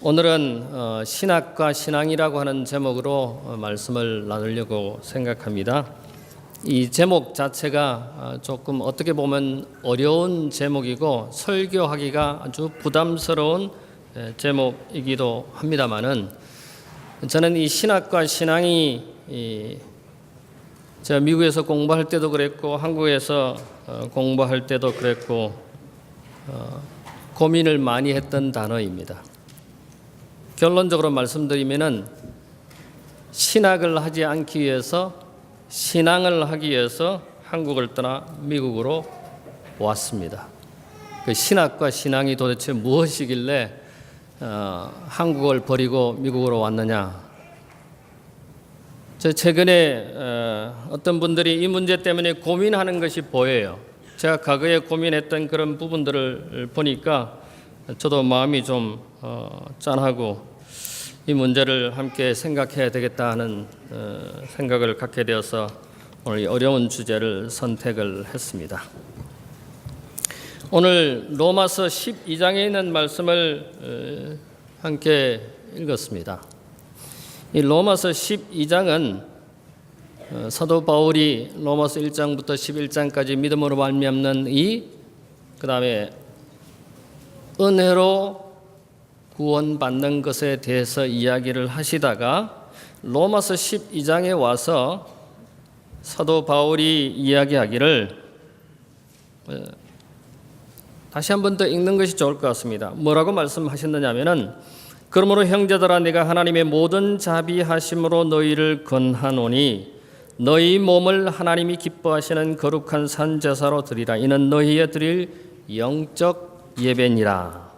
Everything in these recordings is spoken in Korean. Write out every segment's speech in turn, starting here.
오늘은 신학과 신앙이라고 하는 제목으로 말씀을 나누려고 생각합니다. 이 제목 자체가 조금 어떻게 보면 어려운 제목이고 설교하기가 아주 부담스러운 제목이기도 합니다만은 저는 이 신학과 신앙이 제가 미국에서 공부할 때도 그랬고 한국에서 공부할 때도 그랬고 고민을 많이 했던 단어입니다. 결론적으로 말씀드리면은 신학을 하지 않기 위해서 신앙을 하기 위해서 한국을 떠나 미국으로 왔습니다. 그 신학과 신앙이 도대체 무엇이길래 한국을 버리고 미국으로 왔느냐? 최근에 어떤 분들이 이 문제 때문에 고민하는 것이 보여요. 제가 과거에 고민했던 그런 부분들을 보니까 저도 마음이 좀 짠하고 이 문제를 함께 생각해야 되겠다 하는 생각을 갖게 되어서 오늘 이 어려운 주제를 선택을 했습니다. 오늘 로마서 12장에 있는 말씀을 함께 읽었습니다. 이 로마서 12장은 사도 바울이 로마서 1장부터 11장까지 믿음으로 말미암는 그 다음에 은혜로 구원받는 것에 대해서 이야기를 하시다가 로마서 12장에 와서 사도 바울이 이야기하기를 다시 한 번 더 읽는 것이 좋을 것 같습니다. 뭐라고 말씀하셨느냐면은 그러므로 형제들아 내가 하나님의 모든 자비하심으로 너희를 권하노니 너희 몸을 하나님이 기뻐하시는 거룩한 산 제사로 드리라. 이는 너희에 드릴 영적 예배니라.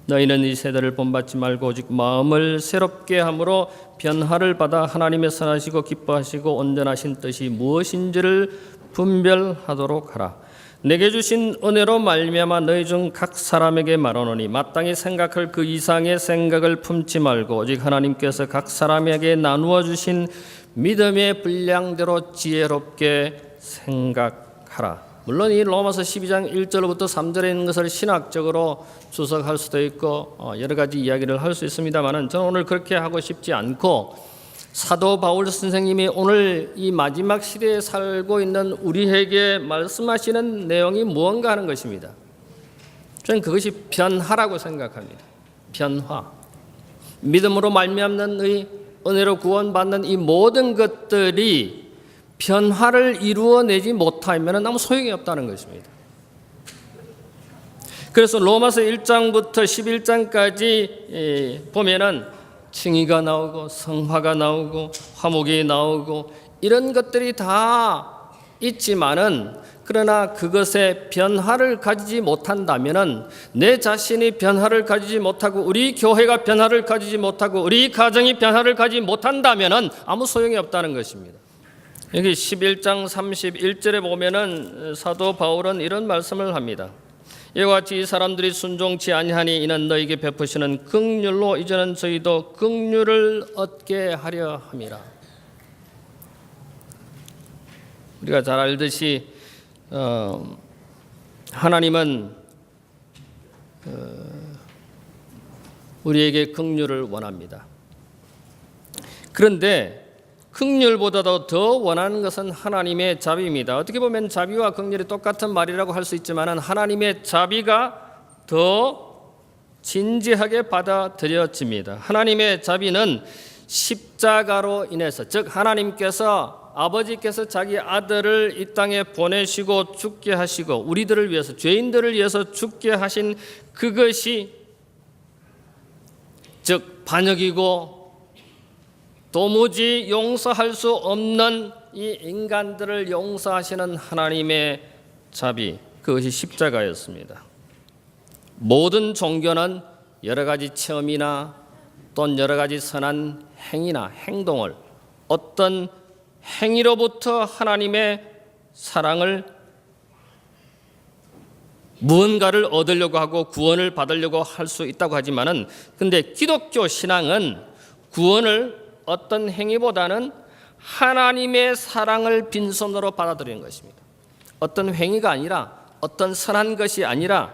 너희는 이 세대를 본받지 말고 오직 마음을 새롭게 함으로 변화를 받아 하나님의 선하시고 기뻐하시고 온전하신 뜻이 무엇인지를 분별하도록 하라. 내게 주신 은혜로 말미암아 너희 중 각 사람에게 말하노니 마땅히 생각할 그 이상의 생각을 품지 말고 오직 하나님께서 각 사람에게 나누어 주신 믿음의 분량대로 지혜롭게 생각하라. 물론 이 로마서 12장 1절부터 3절에 있는 것을 신학적으로 주석할 수도 있고 여러 가지 이야기를 할 수 있습니다만 저는 오늘 그렇게 하고 싶지 않고 사도 바울 선생님이 오늘 이 마지막 시대에 살고 있는 우리에게 말씀하시는 내용이 무언가 하는 것입니다. 저는 그것이 변화라고 생각합니다. 변화. 믿음으로 말미암는 의 은혜로 구원받는 이 모든 것들이 변화를 이루어내지 못하면 아무 소용이 없다는 것입니다. 그래서 로마서 1장부터 11장까지 보면은 칭의가 나오고 성화가 나오고 화목이 나오고 이런 것들이 다 있지만은 그러나 그것에 변화를 가지지 못한다면은 내 자신이 변화를 가지지 못하고 우리 교회가 변화를 가지지 못하고 우리 가정이 변화를 가지지 못한다면은 아무 소용이 없다는 것입니다. 여기 11장 31절에 보면은 사도 바울은 이런 말씀을 합니다. 이와 같이 이 사람들이 순종치 아니하니 이는 너희에게 베푸시는 긍휼로 이제는 저희도 긍휼을 얻게 하려 함이라. 우리가 잘 알듯이 하나님은 우리에게 긍휼을 원합니다. 그런데 긍휼보다도 더 원하는 것은 하나님의 자비입니다. 어떻게 보면 자비와 긍휼이 똑같은 말이라고 할 수 있지만 하나님의 자비가 더 진지하게 받아들여집니다. 하나님의 자비는 십자가로 인해서, 즉 하나님께서 아버지께서 자기 아들을 이 땅에 보내시고 죽게 하시고 우리들을 위해서 죄인들을 위해서 죽게 하신 그것이 즉 반역이고 도무지 용서할 수 없는 이 인간들을 용서하시는 하나님의 자비, 그것이 십자가였습니다. 모든 종교는 여러 가지 체험이나 또는 여러 가지 선한 행위나 행동을 어떤 행위로부터 하나님의 사랑을 무언가를 얻으려고 하고 구원을 받으려고 할 수 있다고 하지만은 근데 기독교 신앙은 구원을 어떤 행위보다는 하나님의 사랑을 빈손으로 받아들이는 것입니다. 어떤 행위가 아니라 어떤 선한 것이 아니라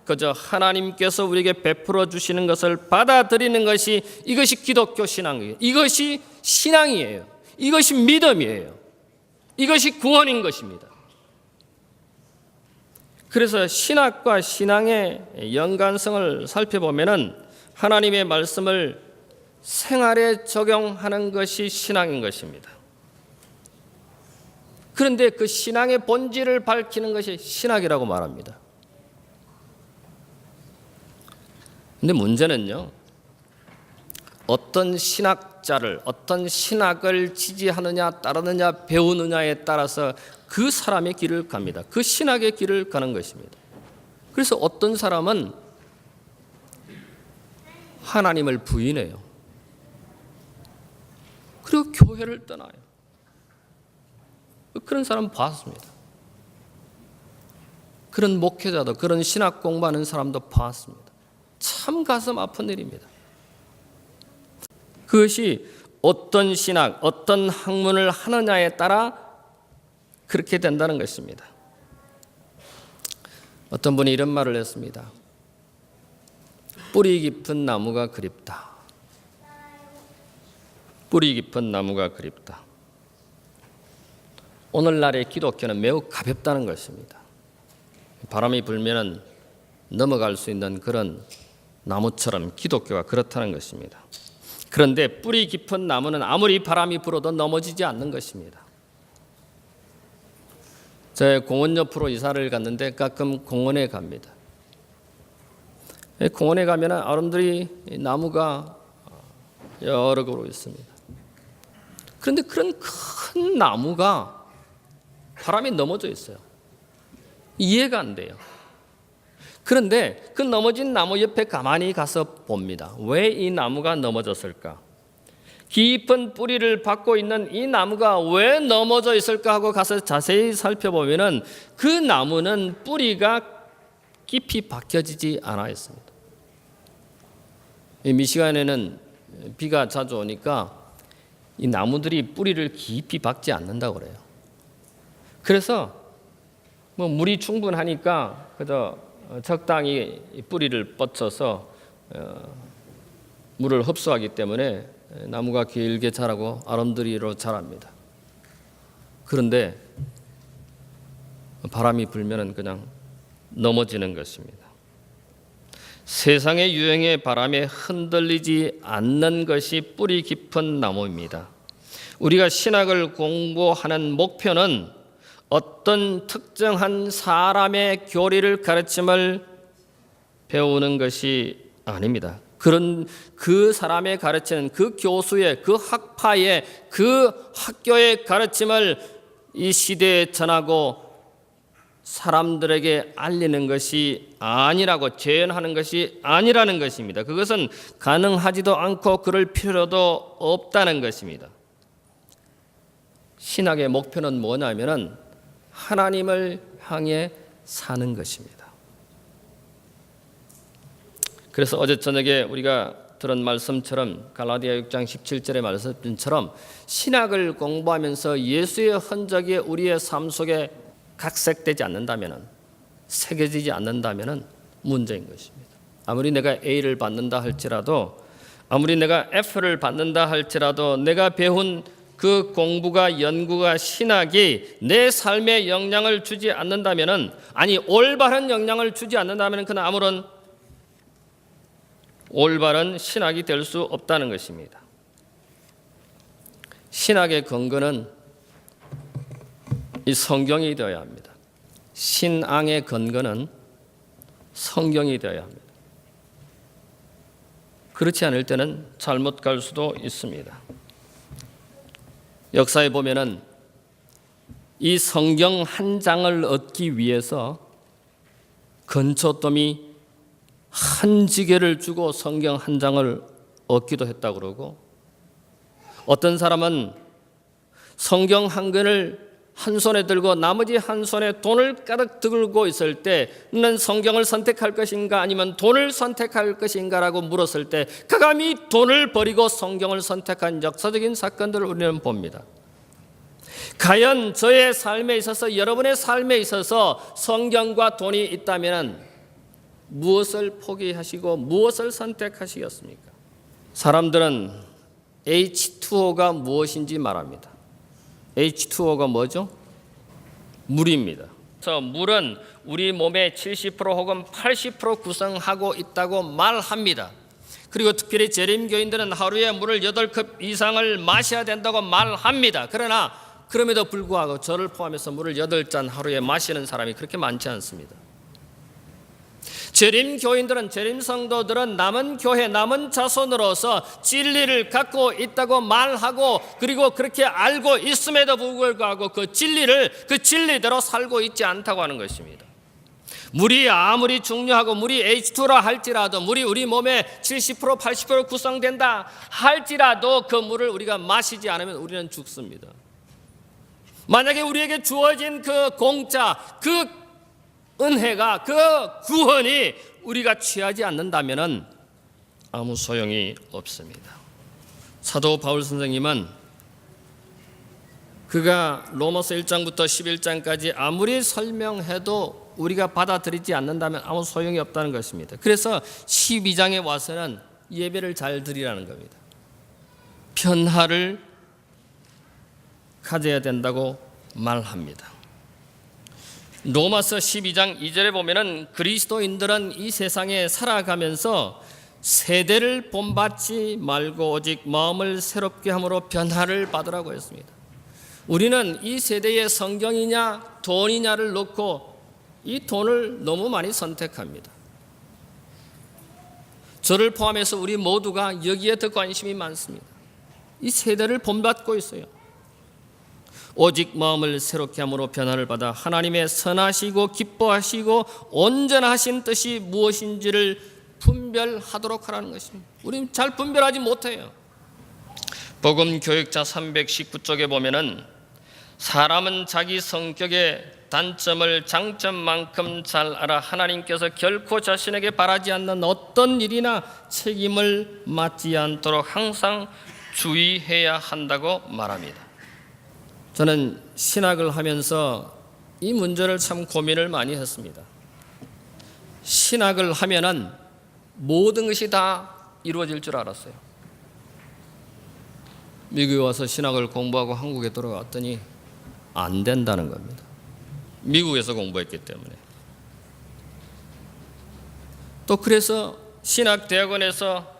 그저 하나님께서 우리에게 베풀어 주시는 것을 받아들이는 것이, 이것이 기독교 신앙이에요. 이것이 신앙이에요. 이것이 믿음이에요. 이것이 구원인 것입니다. 그래서 신학과 신앙의 연관성을 살펴보면은 하나님의 말씀을 생활에 적용하는 것이 신앙인 것입니다. 그런데 그 신앙의 본질을 밝히는 것이 신학이라고 말합니다. 근데 문제는요, 어떤 신학자를, 어떤 신학을 지지하느냐, 따르느냐, 배우느냐에 따라서 그 사람의 길을 갑니다. 그 신학의 길을 가는 것입니다. 그래서 어떤 사람은 하나님을 부인해요. 그리고 교회를 떠나요. 그런 사람 봤습니다. 그런 목회자도, 그런 신학 공부하는 사람도 봤습니다. 참 가슴 아픈 일입니다. 그것이 어떤 신학, 어떤 학문을 하느냐에 따라 그렇게 된다는 것입니다. 어떤 분이 이런 말을 했습니다. 뿌리 깊은 나무가 그립다. 뿌리 깊은 나무가 그립다. 오늘날의 기독교는 매우 가볍다는 것입니다. 바람이 불면 넘어갈 수 있는 그런 나무처럼 기독교가 그렇다는 것입니다. 그런데 뿌리 깊은 나무는 아무리 바람이 불어도 넘어지지 않는 것입니다. 제 공원 옆으로 이사를 갔는데 가끔 공원에 갑니다. 공원에 가면 아름드리 나무가 여러 그루 있습니다. 그런데 그런 큰 나무가 바람에 넘어져 있어요. 이해가 안 돼요. 그런데 그 넘어진 나무 옆에 가만히 가서 봅니다. 왜 이 나무가 넘어졌을까? 깊은 뿌리를 받고 있는 이 나무가 왜 넘어져 있을까 하고 가서 자세히 살펴보면은 그 나무는 뿌리가 깊이 박혀지지 않아 있습니다. 미시간에는 비가 자주 오니까 이 나무들이 뿌리를 깊이 박지 않는다고 그래요. 그래서 물이 충분하니까 그저 적당히 뿌리를 뻗쳐서 물을 흡수하기 때문에 나무가 길게 자라고 아름드리로 자랍니다. 그런데 바람이 불면 그냥 넘어지는 것입니다. 세상의 유행의 바람에 흔들리지 않는 것이 뿌리 깊은 나무입니다. 우리가 신학을 공부하는 목표는 어떤 특정한 사람의 교리를 가르침을 배우는 것이 아닙니다. 그런 그 사람의 가르치는 그 교수의, 그 학파의, 그 학교의 가르침을 이 시대에 전하고 사람들에게 알리는 것이 아니라고, 재현하는 것이 아니라는 것입니다. 그것은 가능하지도 않고 그럴 필요도 없다는 것입니다. 신학의 목표는 뭐냐면은 하나님을 향해 사는 것입니다. 그래서 어제 저녁에 우리가 들은 말씀처럼, 갈라디아 6장 17절의 말씀처럼 신학을 공부하면서 예수의 흔적이 우리의 삶 속에 각색되지 않는다면, 새겨지지 않는다면 문제인 것입니다. 아무리 내가 A를 받는다 할지라도, 아무리 내가 F를 받는다 할지라도 내가 배운 그 공부가, 연구가, 신학이 내 삶에 영향을 주지 않는다면, 아니 올바른 영향을 주지 않는다면 그는 아무런 올바른 신학이 될 수 없다는 것입니다. 신학의 근거는 이 성경이 되어야 합니다. 신앙의 근거는 성경이 되어야 합니다. 그렇지 않을 때는 잘못 갈 수도 있습니다. 역사에 보면은 이 성경 한 장을 얻기 위해서 건초더미 한 지게를 주고 성경 한 장을 얻기도 했다고 그러고, 어떤 사람은 성경 한 권을 한 손에 들고 나머지 한 손에 돈을 가득 들고 있을 때 너는 성경을 선택할 것인가 아니면 돈을 선택할 것인가라고 물었을 때 가감히 돈을 버리고 성경을 선택한 역사적인 사건들을 우리는 봅니다. 과연 저의 삶에 있어서, 여러분의 삶에 있어서 성경과 돈이 있다면 무엇을 포기하시고 무엇을 선택하시겠습니까? 사람들은 H2O가 무엇인지 말합니다. H2O가 뭐죠? 물입니다. 그래서 물은 우리 몸의 70% 혹은 80% 구성하고 있다고 말합니다. 그리고 특별히 재림교인들은 하루에 물을 8컵 이상을 마셔야 된다고 말합니다. 그러나 그럼에도 불구하고 저를 포함해서 물을 8잔 하루에 마시는 사람이 그렇게 많지 않습니다. 재림교인들은, 재림성도들은 남은 교회, 남은 자손으로서 진리를 갖고 있다고 말하고, 그리고 그렇게 알고 있음에도 불구하고 그 진리를 그 진리대로 살고 있지 않다고 하는 것입니다. 물이 아무리 중요하고 물이 H2라 할지라도, 물이 우리 몸의 70% 80% 구성된다 할지라도 그 물을 우리가 마시지 않으면 우리는 죽습니다. 만약에 우리에게 주어진 그 공짜, 그 은혜가, 그 구원이 우리가 취하지 않는다면 아무 소용이 없습니다. 사도 바울 선생님은 그가 로마서 1장부터 11장까지 아무리 설명해도 우리가 받아들이지 않는다면 아무 소용이 없다는 것입니다. 그래서 12장에 와서는 예배를 잘 드리라는 겁니다. 변화를 가져야 된다고 말합니다. 로마서 12장 2절에 보면은 그리스도인들은 이 세상에 살아가면서 세대를 본받지 말고 오직 마음을 새롭게 함으로 변화를 받으라고 했습니다. 우리는 이 세대의 성경이냐 돈이냐를 놓고 이 돈을 너무 많이 선택합니다. 저를 포함해서 우리 모두가 여기에 더 관심이 많습니다. 이 세대를 본받고 있어요. 오직 마음을 새롭게 함으로 변화를 받아 하나님의 선하시고 기뻐하시고 온전하신 뜻이 무엇인지를 분별하도록 하라는 것입니다. 우리는 잘 분별하지 못해요. 복음 교육자 319쪽에 보면은 사람은 자기 성격의 단점을 장점만큼 잘 알아 하나님께서 결코 자신에게 바라지 않는 어떤 일이나 책임을 맡지 않도록 항상 주의해야 한다고 말합니다. 저는 신학을 하면서 이 문제를 참 고민을 많이 했습니다. 신학을 하면은 모든 것이 다 이루어질 줄 알았어요. 미국에 와서 신학을 공부하고 한국에 돌아왔더니 안 된다는 겁니다. 미국에서 공부했기 때문에. 또 그래서 신학대학원에서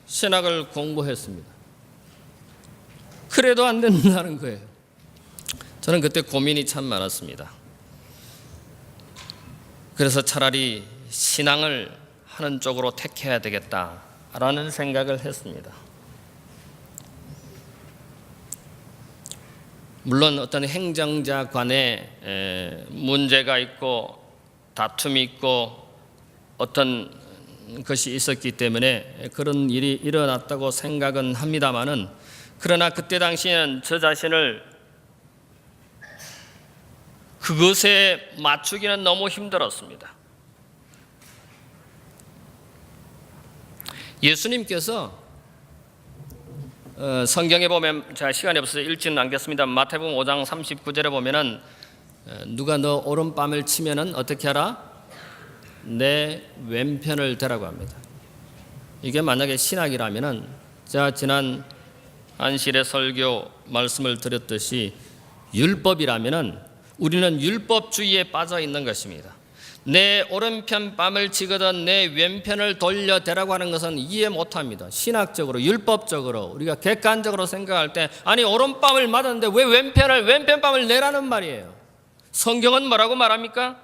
신학을 공부했습니다. 그래도 안 된다는 거예요. 저는 그때 고민이 참 많았습니다. 그래서 차라리 신앙을 하는 쪽으로 택해야 되겠다라는 생각을 했습니다. 물론 어떤 행정자 간에 문제가 있고 다툼이 있고 어떤 것이 있었기 때문에 그런 일이 일어났다고 생각은 합니다마는, 그러나 그때 당시에는 저 자신을 그것에 맞추기는 너무 힘들었습니다. 예수님께서 성경에 보면, 제가 시간이 없어서 읽지는 않겠습니다. 마태복음 5장 39절에 보면은 누가 너 오른뺨을 치면은 어떻게 하라? 내 왼편을 대라고 합니다. 이게 만약에 신학이라면은, 제가 지난 안실의 설교 말씀을 드렸듯이 율법이라면은 우리는 율법주의에 빠져 있는 것입니다. 내 오른편 뺨을 치거든 내 왼편을 돌려대라고 하는 것은 이해 못합니다. 신학적으로, 율법적으로, 우리가 객관적으로 생각할 때, 아니 오른뺨을 맞았는데 왜 왼편 뺨을 내라는 말이에요. 성경은 뭐라고 말합니까?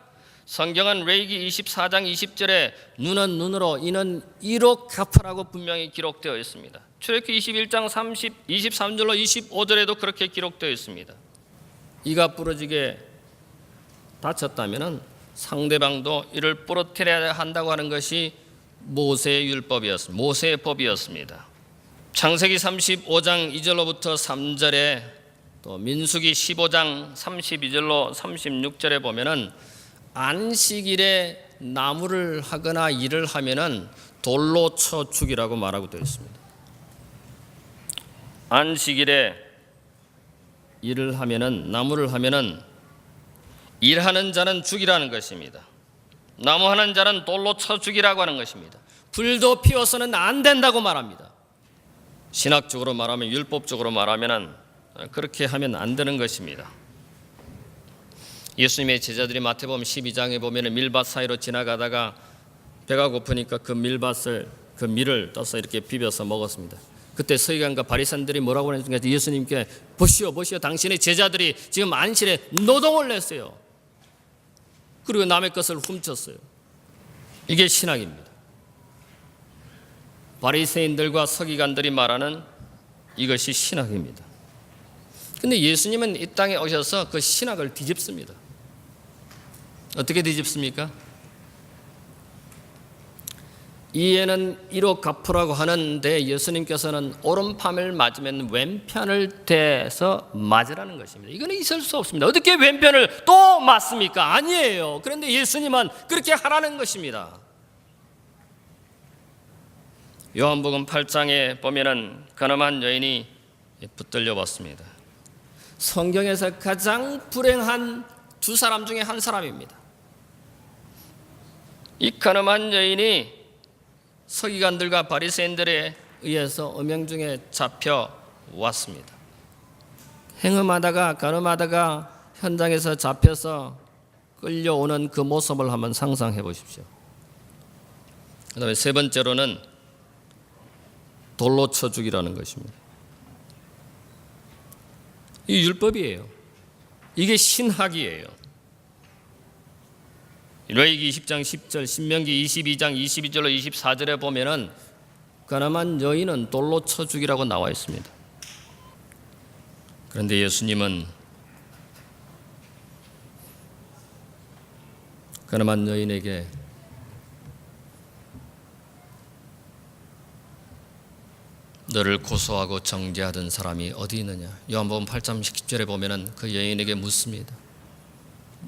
성경은 레위기 24장 20절에 눈은 눈으로 이는 이로 갚으라고 분명히 기록되어 있습니다. 출애굽기 21장 23절로 25절에도 그렇게 기록되어 있습니다. 이가 부러지게 다쳤다면 상대방도 이를 부러뜨려야 한다고 하는 것이 모세의 율법이었습니다. 모세의 법이었습니다. 창세기 35장 2절로부터 3절에, 또 민수기 15장 32절로 36절에 보면은 안식일에 나무를 하거나 일을 하면은 돌로 쳐 죽이라고 말하고 되어 있습니다. 안식일에 나무를 하면은 일하는 자는 죽이라는 것입니다. 나무 하는 자는 돌로 쳐 죽이라고 하는 것입니다. 불도 피워서는 안 된다고 말합니다. 신학적으로 말하면, 율법적으로 말하면 그렇게 하면 안 되는 것입니다. 예수님의 제자들이 마태복음 12장에 보면 밀밭 사이로 지나가다가 배가 고프니까 그 밀밭을, 그 밀을 떠서 이렇게 비벼서 먹었습니다. 그때 서기관과 바리새인들이 뭐라고 했는가? 예수님께 보시오 당신의 제자들이 지금 안실에 노동을 냈어요. 그리고 남의 것을 훔쳤어요. 이게 신학입니다. 바리새인들과 서기관들이 말하는 이것이 신학입니다. 근데 예수님은 이 땅에 오셔서 그 신학을 뒤집습니다. 어떻게 뒤집습니까? 이에는 이로 갚으라고 하는데 예수님께서는 오른팔을 맞으면 왼편을 대서 맞으라는 것입니다. 이거는 있을 수 없습니다. 어떻게 왼편을 또 맞습니까? 아니에요. 그런데 예수님은 그렇게 하라는 것입니다. 요한복음 8장에 보면은 가늠한 여인이 붙들려 왔습니다. 성경에서 가장 불행한 두 사람 중에 한 사람입니다. 이 가늠한 여인이 서기관들과 바리새인들에 의해서 음행 중에 잡혀 왔습니다. 행음하다가 가늠하다가 현장에서 잡혀서 끌려오는 그 모습을 한번 상상해 보십시오. 그다음에 세 번째로는 돌로 쳐 죽이라는 것입니다. 이 율법이에요. 이게 신학이에요. 레위기 20장 10절, 신명기 22장 22절로 24절에 보면은 가늠한 여인은 돌로 쳐 죽이라고 나와 있습니다. 그런데 예수님은 가늠한 여인에게 너를 고소하고 정죄하던 사람이 어디 있느냐? 요한복음 8장 10절에 보면은 그 여인에게 묻습니다.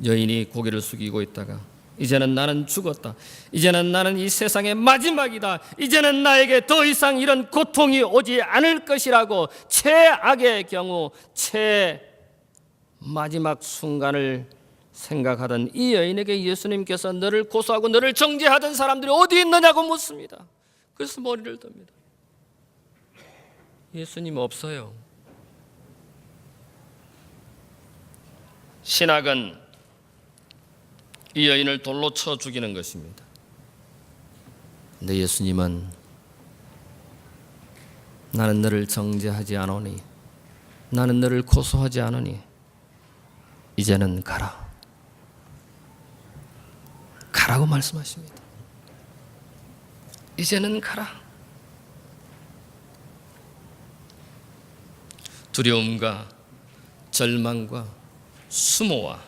여인이 고개를 숙이고 있다가 이제는 나는 죽었다. 이제는 나는 이 세상의 마지막이다. 이제는 나에게 더 이상 이런 고통이 오지 않을 것이라고 최악의 경우 마지막 순간을 생각하던 이 여인에게 예수님께서 너를 고소하고 너를 정죄하던 사람들이 어디 있느냐고 묻습니다. 그래서 머리를 듭니다. 예수님 없어요. 신학은 이 여인을 돌로 쳐 죽이는 것입니다. 근데 예수님은 나는 너를 정죄하지 않으니, 나는 너를 고소하지 않으니 이제는 가라. 가라고 말씀하십니다. 이제는 가라. 두려움과 절망과 수모와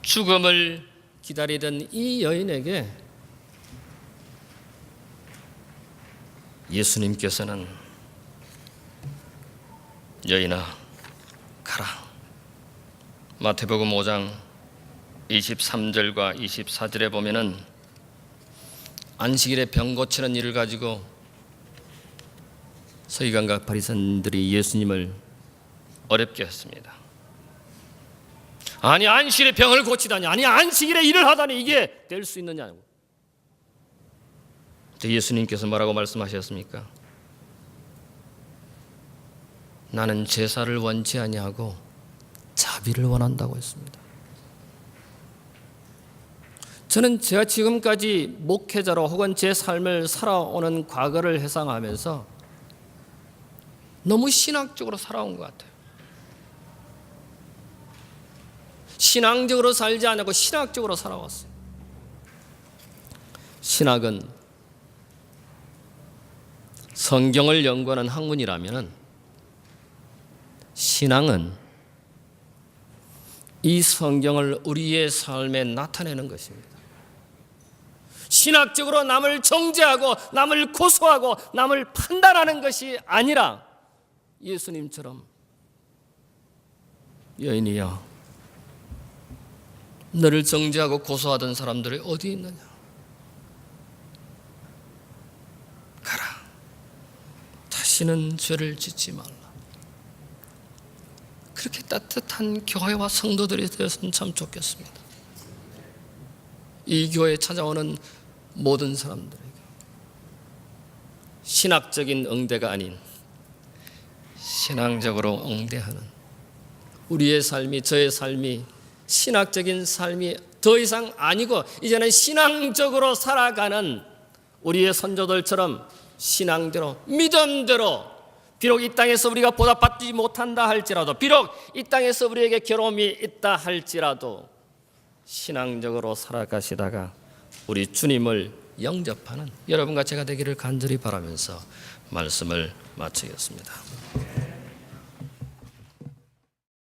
죽음을 기다리던 이 여인에게 예수님께서는 여인아 가라. 마태복음 5장 23절과 24절에 보면은 안식일에 병 고치는 일을 가지고 서기관과 바리새인들이 예수님을 어렵게 했습니다. 아니 안식일에 병을 고치다니, 아니 안식일에 일을 하다니 이게 될 수 있느냐고. 예수님께서 뭐라고 말씀하셨습니까? 나는 제사를 원치 아니하고 자비를 원한다고 했습니다. 저는 제가 지금까지 목회자로 혹은 제 삶을 살아오는 과거를 회상하면서 너무 신학적으로 살아온 것 같아요. 신앙적으로 살지 않고 신학적으로 살아왔어요. 신학은 성경을 연구하는 학문이라면 신앙은 이 성경을 우리의 삶에 나타내는 것입니다. 신학적으로 남을 정죄하고 남을 고소하고 남을 판단하는 것이 아니라 예수님처럼 여인이여 너를 정죄하고 고소하던 사람들이 어디 있느냐? 가라. 다시는 죄를 짓지 말라. 그렇게 따뜻한 교회와 성도들이 되었으면 참 좋겠습니다. 이 교회에 찾아오는 모든 사람들에게 신학적인 응대가 아닌 신앙적으로 응대하는 우리의 삶이, 저의 삶이 신학적인 삶이 더 이상 아니고 이제는 신앙적으로 살아가는 우리의 선조들처럼 신앙대로, 믿음대로, 비록 이 땅에서 우리가 보답받지 못한다 할지라도, 비록 이 땅에서 우리에게 괴로움이 있다 할지라도 신앙적으로 살아가시다가 우리 주님을 영접하는 여러분과 제가 되기를 간절히 바라면서 말씀을 마치겠습니다.